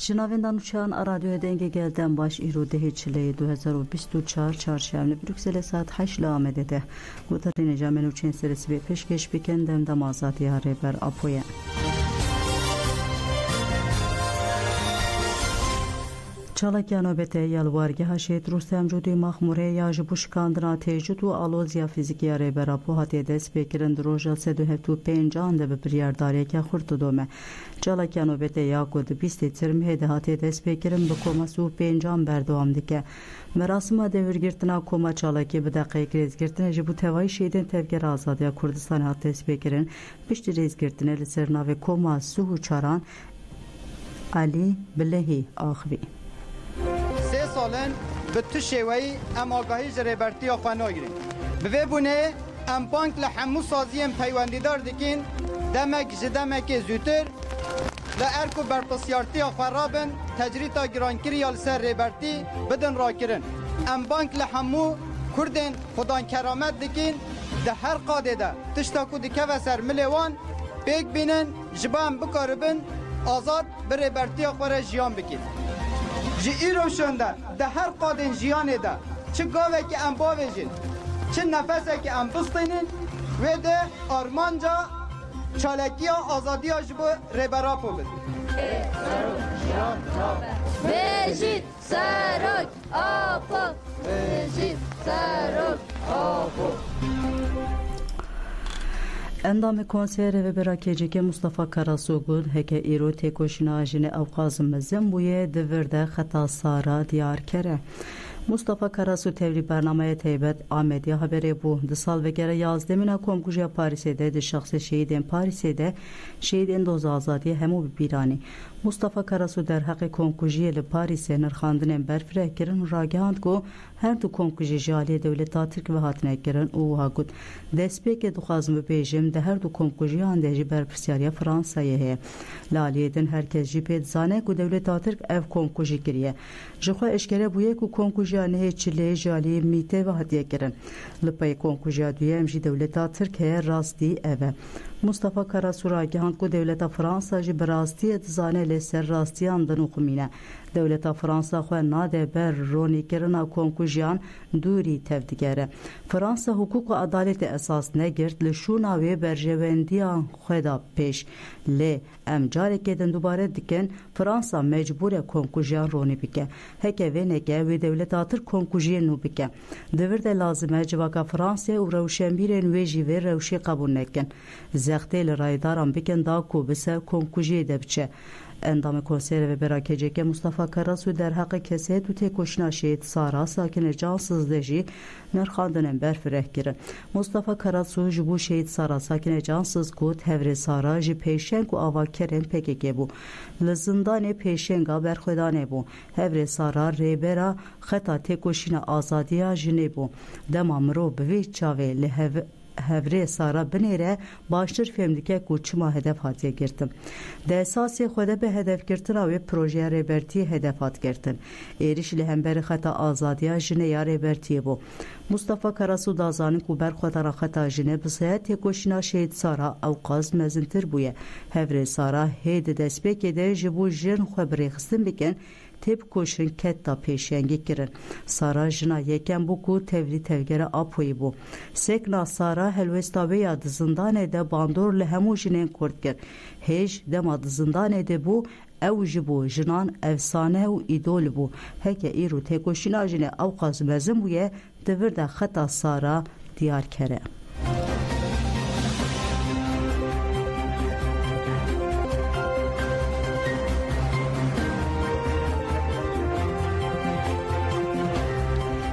Şinavendan uçağın radyoya denge gelden baş İrude Hiçliği 2024 çarşamba Brüksel'e saat 8 amedede. Gutarine Jamen uçağın serisi ve peşkeş bikendem damazat yare ber apoya. Çalakya nöbete yalvargah şehit Rustem Cudi Mahmure yajı bu şikandına tecrüt ve alozya fizik yare ber apohat des bekirin droja sedu heftu pencan de bir yardariye kurtu dome. Çalakya nöbete yakod bisti termihede hati des bekirin bu komasu pencan berdoğam dike. Merasıma devir girtina koma çalakya bir dakika kriz girtine ji bu tevayı şeyden tevger azadya Kurdistan hati des bekirin pişti rez girtine liserna ve koma suhu çaran Ali Bilehi Ahvi. سالن به تو شوی ام آگاهی جریبرتی آخوانا گیریم به بونه ام بانک لحمو سازی ام پیوندیدار دکین دمک جدمک زوتر لارکو برپسیارتی آخوارابن تجریتا گرانکری یال سر ریبرتی بدن را کرن ام بانک لحمو کردن خدان کرامت دکین ده هر قاده ده تشتاکو دکه و سر ملیوان بیگ بینن جبان بکاربن آزاد به ریبرتی آخوار جیان بکین جی ایرو شونده ده هر قادن جیانه ده چه گاوه که ام باویجین چه نفسه که ام بستینین و ده آرمانجا چالکی ها آزادی ها جبو ریبرا پو بید بجید سرک آپا بجید سرک آپا Endamı konseri ve berakecike Mustafa Karasogul heke iro tekoşina jine avqazım zembuye devirde xata sara diyar kere. Mustafa Karasu tevri bernameye teybet Ahmediye haberi bu. Dısal ve gere yazdemina komkuja Paris'de de şahsi şehidin Paris'de şehidin doza azadiye hemu birani. Mustafa Karasu der haqqi komkujiye li Paris'e nırxandının berfire kirin ragihand go her du komkuji jaliye devleta Türk ve hatine kirin u hagut. Despeke duxazım bejim de her du komkuji andeci berpisyariye Fransa'ya he. Laliyedin herkes jipet zane ku devleta Türk ev komkuji kiriye. Jixwa eşkere buye ku komkuji ne çile jaliye mite ve hatiye kirin. Lipay komkuji duyem ji devleta Türk he rasti eve. Mustafa Karasu ragihand ku devleta Fransa ji berasti zane ser rastiyan dan uqmine devleta Fransa xwe nade ber ronîkirina komkujiyan dûrî tevdigere. Fransa hukuk û adalêtê esas negirt li şûna wê berjewendiyan xwe da pêş. Lê em carekê din dubare dikin Fransa mecbûr e komkujiyan ronî bike. Heke vêneke wê devleta Tirk komkujiyê nû bike. Divir de lazim e civaka Fransê û rewşenbîrên wê jî vê rewşê qebûl nekin. Zextê li raydaran bikin da ku bi ser komkujiyê de biçe. Endamı konseri ve berakeceke Mustafa Karasu der haqqı keset u tekoşina şehit Sara sakine cansız deji nerxandının berfireh girin. Mustafa Karasu ji bu şehit Sara sakine cansız gut hevre Sara ji peşenk u ava keren PKK bu. Li zindane peşenga berxwedane bu. Hevre Sara rebera xeta tekoşina azadiya jine bu. Dema mirov bi vê çavê li hevre Sara binêre baştir femdike ku çima hedef hatiye girtin. De esasê xwe be hedef girtina wê projeya rêbertiyê hedef hat girtin. Êriş li hemberî xeta azadiya jine ya rêbertiyê bû. Mustafa Karasu da zanin ku berxwedana xeta jine bi seya têkoşîna şehîd Sara ewqaz mezintir bûye. Hevre Sara hê di destpêkê de ji bo jin xwe birêxistin bikin tep koşun ketta peşengi kirin. Sara jina yeken bu ku tevri tevgere apoyi bu. Sekna Sara helvestave ya zindane de bandor le hemu jinen kurtkir. Hej dema zindane de bu ev jibu jinan efsane u idol bu. Heke iru tekoşina jine avqaz mezin buye devir de xeta Sara diyar kere.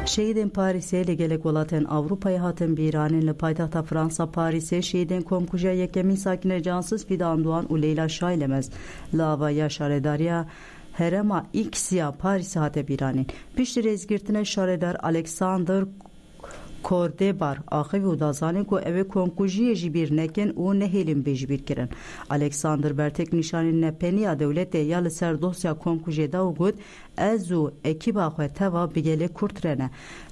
Şehidin Paris'e li gelek welatên Avrupayê hatin bîranîn li paytexta Fransa Paris'e şehidên komkuja yekemîn sakine cansız Fidan Doğan û Leyla Şaylemez li avaya şaredariya Herema X'ya Paris'e hate bîranîn. Piştî rêzgirtina şaredar Alexander Kordebar axivî û dazanîn ku ev ê komkujiyê jî bîr nekin û nehêlin bê jî bîr kirin. Alexander Bertek nîşanî nepeniya dewletê ya li ser dosya komkujê da û got ez û ekîba xwe teva bi gelê Kurd re ne.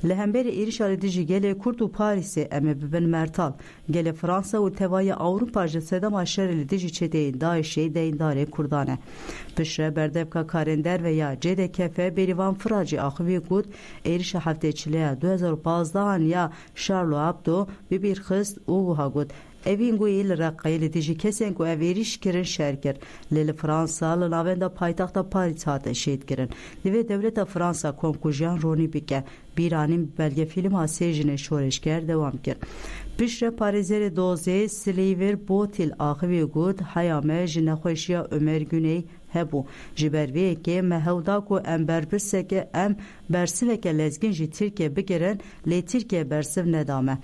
Li hemberî êrişa li dijî gelê Kurd û Parîsê em ê bibin mertal. Gelê Fransa û tevaya Awropa ji sedema şerê li dijî çeteyên Daişê deyindarê Kurdan e. Pişre berdevka karên derve ya CDKF bêrîvan Firacî axivî got êrişa heftêçileya 2015 ya Charlie Hebdo bibîr xist û wiha got evîn goyî li Reqqeyê li dijî kesên ku ev êriş kirin şer kir. Lê li Fransa li navenda paytexta Parîs hate şehîd kirin. Li vê dewleta Fransa komkujiyan ronî bike. Bîranîn belgefîlma sê jinê şoreşger dewam kir. Pişre parêzerê dozê Silîver Botil axivî got heya me ji nexweşiya Ömer Güney hebû. Ji ber vê yekê me hew da ku em berpirseke em bersiveke lezgin jî Tirkiye bigirin lê Tirkiye bersiv nedame.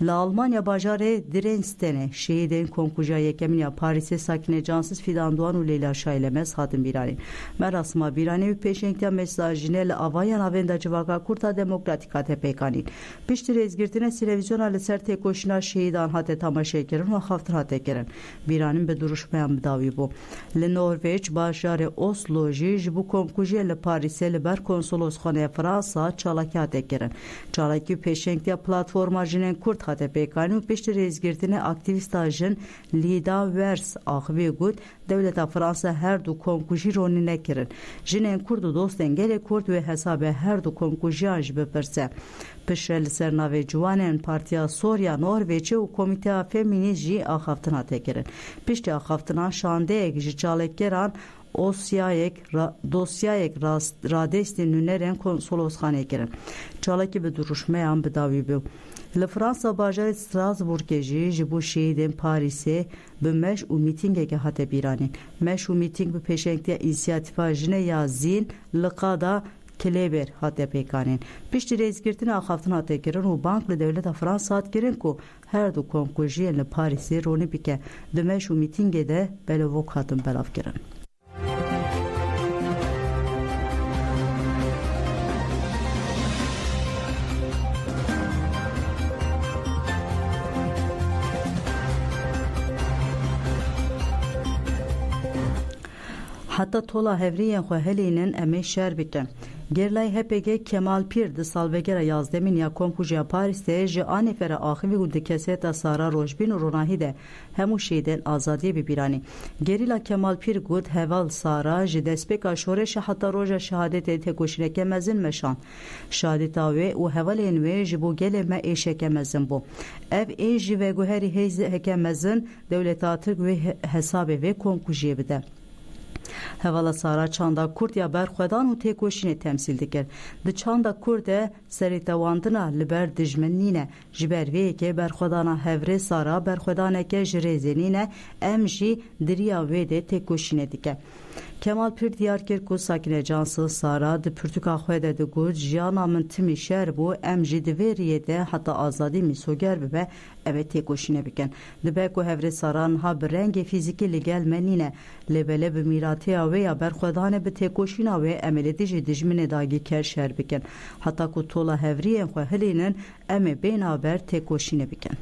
Li Almanya bajarê Dresdenê şehîdên komkuja yekemîn ya Parisê sakine cansız Fidan Doğan û Leyla Şaylemez hatin bîranîn. Merasima bîranî û pêşengiya mesajîne li avaya navenda civaka Kurta Demokratîk hate pêkanîn. Piştî rêzgirtina televizyona li ser têkoşîna şehîdan hate tamaşekirin û xaftin hate kirin. Bîranîn bi duruşmeyan bidawî bû. Li Norveç bajarê Oslo jî ji bo komkujiyê li Parîsê li ber konsolosxaneya Fransa çalakî hate kirin. Çalakî û pêşengiya platforma jinên Kurd hate pêkanîn û piştî rêzgirtina aktivîsta jin Lida Wers axivî got dewleta Fransa her du komkujî ronî nekirin. Jinên Kurd û dostên gelê Kurd wê hesabê her du komkujiyan jî bipirse. Pişre li ser navê ciwanên Partiya Sorya Norveçê û Komîteya Femînîst jî axaftin hate kirin. Piştî axaftinan şandeyek ji çalekgeran dosyayek radestê nûnerên konsolosxanê kirin. Çalakî bi duruşmeyan bidawî bû. Li Fransa bajarê Strasbourgê jî ji bo şehîdên Parîsê bi meş û mîtingekê hate bîranîn. Meş û mîting bi pêşengiya înisiyatîfa jinê ya Zîn li qada Kleber hate pêkanîn. Piştî rêzgirtina axaftin hate kirin û bank li dewleta Fransa hat kirin ku her du komkujiyên li Parîsê ronî bike. Di meş û mîtingê de belevok hatin belav kirin. Hatta tola hevriyên xwe helînin em ê şer bikin. Gerlay HPG Kemal Pîr di salvegera yazdemîn ya komkujiya Parîsê ji anîfera axivî û di keseta Sara Rojbîn û Ronahî de hemû şehîdên azadiyê bibîranî. Gerîla Kemal Pîr got heval Sara ji destpêka şoreşa heta roja şehadetê têkoşîneke mezin meşan. Şehadeta wê û hevalên wê ji bo gelê me êşeke mezin bû. Ev ê jî veguherî hêzeke mezin dewleta Tirk wê hesabê wê komkujiyê bide. Hevala Sara çanda Kurd ya berxwedan û têkoşînê temsîl dikir. Di çanda Kurdê serîtewandina li ber dijminîne. Ji ber vê yekê berxwedana Hevrê Sara berxwedaneke ji rêzê nîne em jî diriya wê de têkoşînê dike. Kemal Pîr diyar kir ku sakine cansız Sara di pirtûka xwe de digot jiyana min timî şer bû em jî di vê riyê de heta azadî mîsoger bibe ev ê têkoşînê bikin. Dibe ku Hevrê Sara niha bi rengê fîzîkî li gel me nîne. Lêbele bi mîratiya wê ya berxwedanê bi têkoşîna wê em ê li dijî dijminê dagîker şer bikin. Heta ku tola hevriyên xwe hilînin em ê bênaber têkoşînê bikin.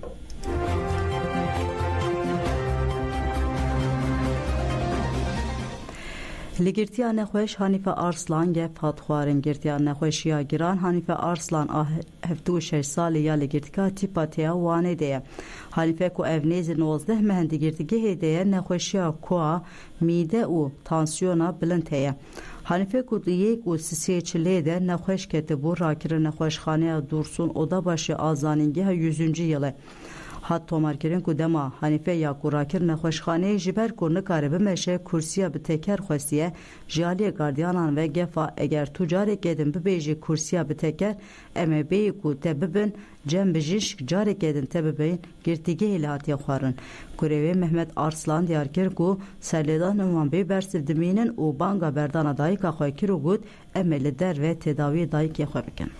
Li girtiya nexweş Hanife Arslan gef hat xwarin girtiya nexweşiya giran Hanife Arslan a 76 salî ya li girtika tîpatiya Wanê de ye. Hanife ku ev nêzî 19 mehendî girtîgehê de ye nexweşiya koa, mîde û tansiyona bilind heye. Hanife ku di yek û sisê çilê de nexweş ketibû rakirin nexweşxaneya Dursun Odabaşê Azanîngeha 100. yılê. Hat tomarkirin ku dema Hanife ya ku rakir nexweşxaneyê ji ber ku nikare bimeşe kursiya bi teker xwestiye ji aliyê gardiyanan ve gefa eger tu carekê din bibêjî kursiya bi teker em ê bêyî ku te bibin cem bijîşk carekê din te bibin girtîgehê li hatiye xwarin. Kurêvê Mehmet Arslan diyar kir ku serlêdanên wan bê bersiv dimînin û banga berdana dayîka xwe kir û got em ê li derve tedawiyê dayîkê xwe bikin.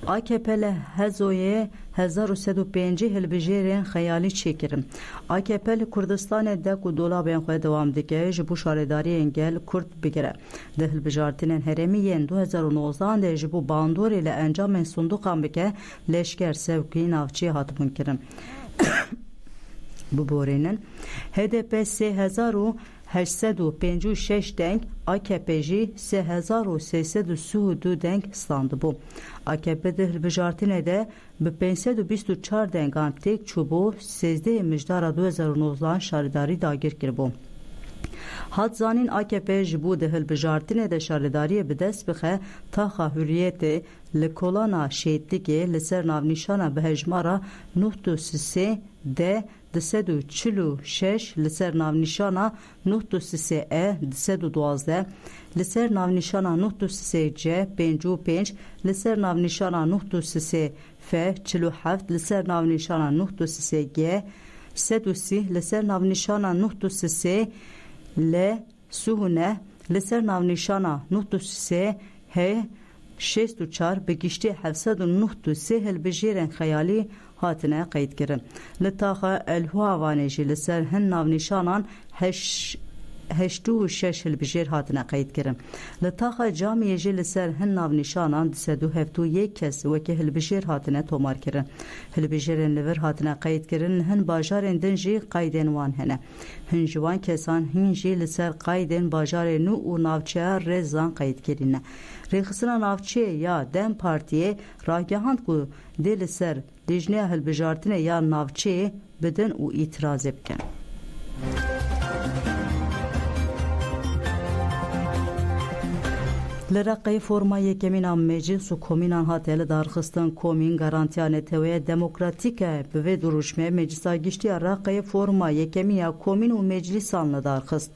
AKP li Hezoyê 1305 hilbijêrên xeyalî çêkirin. AKP li Kurdistanê de ku dolabên xwe dewam dike ji bo şaredariyên gel Kurd bigire. Di hilbijartinên herêmî yên 2019 de ji bo bandorê li encamên sindoqan bike leşker sevkî navçî hatibûn kirin. Bu borênin HDP 3856 deng, AKP jî 3332 deng standibû. AKP di hilbijartinê de bi 524 dengan têk çûbû 13 mijdara 2019 şaredarî dagir kiribû. Hat zanîn AKP ji bo di hilbijartinê de şaredariyê bi dest bixe taxa hürriyetê li kolana şehîtlikê li ser navnîşana bihejmara 93 de 246 li ser navnîşana 93 e 212 li ser navnîşana 93 c 55 li ser navnîşana 93 f 47 li ser navnîşana 93 g 130 li ser navnîşana 93 l suhune li ser navnîşana 93 h 64 bi giştî 793 hilbijêrên xeyalî hatine qeyd kirin. Li taxa Elhuavanê jî li ser hin navnîşanan 86 hilbijêr hatine qeyd kirin. Li taxa Camiyê jî li ser hin navnîşanan 271 kes wekî hilbijêr hatine tomar kirin. Hilbijêrên li vir hatine qeyd kirin hin bajarên din jî qeydên wan hene. Hin ji wan kesan hin jî li ser qeydên bajarê nû û navçeya Rêzan qeyd kirîne. Rêxistina navçeyê ya Dem Partiyê ragihand ku dê li ser lijneya hilbijartinê ya navçeyê bidin û îtirazê bikin. Li Reqeyê forma yekemîna meclis û komînan hatiye li darxistin komîn garantiya neteweye demokratîk e bi vê duruşmeyê Meclisa Giştî ya Reqeyê forma yekemîn ya komîn û meclîsan li darxist.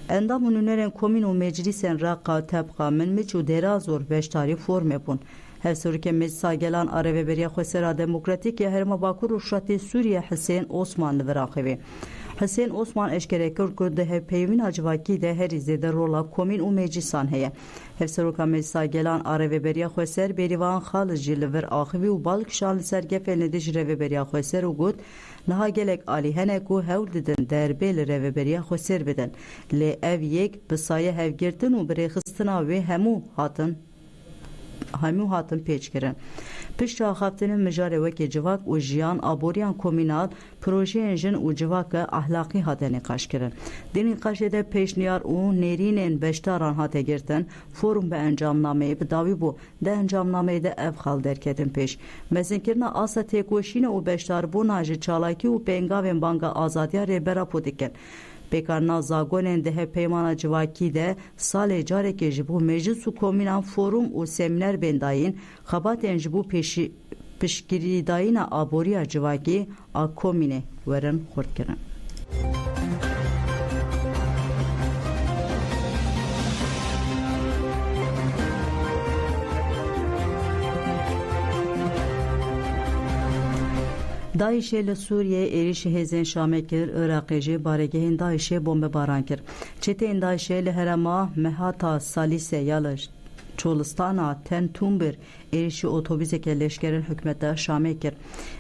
Endam û nûnerên komîn û meclîsên Reqa, Tebqa, Minmiç û Derazor beşdarî formê bûn. Hevserokê Meclisa Gelan a Rêveberiya Xwesera Demokratîk ya Herêma Bakur û Şatê Sûriye Hüseyin Osman li vir axivî. Hüseyin Osman eşkere kir ku di hevpeyvîna civakî de herî zêde rola komîn û meclîsan heye. Hevseroka Meclisa Gelan a Rêveberiya Xweser Bêrîvan Xalis jî li vir axivî û balkişan li ser gefên li dijî Rêveberiya Xweser û got niha gelek alî hene ku hewl didin derbê li Rêveberiya Xweser bidin. Lê ev yek bi saye hevgirtin û bi rêxistina wê hemû hatin pêç kirin. Pişta axaftinên mijarê wekî civak û jiyan aboriyan komînal projeyên jin û civaka ahlaqî hate nîqaş kirin. Di nîqaşê de pêşniyar û nêrînên beşdaran hate girtin. Forum bi encamnameyê bi dawî bû di encamnameyê de ev xal derketin pêş. Mezinkirina asa têkoşînê û beşdarbûna ji çalakî û pengavên Banka Azadiya Rêbera Po dikin. Pêkarina zagonên di hevpeymana civakî de salê carekê ji bo meclis û komînan forum û semîner bên dayîn xebatên ji bo piştgirîdayîna aboriya civakî a komînê werin xurt kirin. Daişê li Sûriyê êrişî hêzên Şamê kir, Iraqê jî baregehên Daişê bombebaran kir. Çeteyên Daişê li herêma Mehata Salîsê ya li Çolistana Ten Tumbir êrişî otobûsekê leşkerên hikûmeta Şamê kir.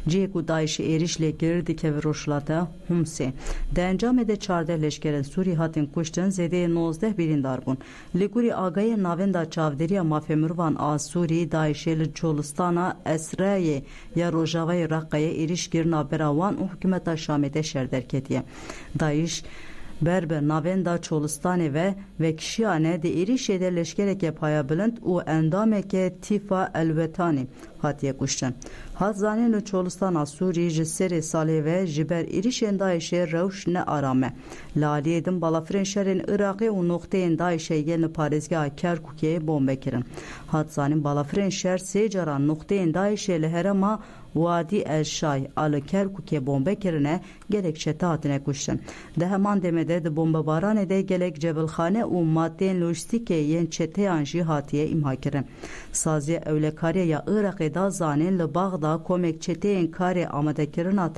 Cihê ku Daişê êriş lê kir dikeve rojhilata Humsê. Di encamê de 14 leşkerên Sûrî hatin kuştin, zêdeyê 19 birîndar bûn. Li gorî agahiyên navenda çavdêriya mafê mirovan a Sûrî, Daişê li Çolistana Esrayê ya Rojavayê Reqeyê êriş kir navbera wan û hikûmeta Şamê de şerderketiye. Daîş berber navenda Çolistanê ve vekişiyane de êrişê de leşkereke payabilind û endameke Tîfa Elwetanî hatiye kuştin. Hat zanîn li Çolistana Sûrî ji serê salê ve ji ber êrişên Daişê rewş ne arame. Li aliyê din balafirên şerên Iraqê û noxteyên Daişê yên li parêzgeha Kerkûkê bombe kirin. Hat zanîn balafirên şer sê caran noxteyên Daişê li herêma Wadî el-Şay a li Kerkûkê bombe kirine gelek çete hatine kuştin. Di heman demede di bombebaranê de gelek cebilxane û maddeyên lojîstikê yên çeteyan jî hatiye îmha kirin. Saziya Ewlekariya ya Iraqê da zanîn li Baxda komek çeteyên karê amadekirina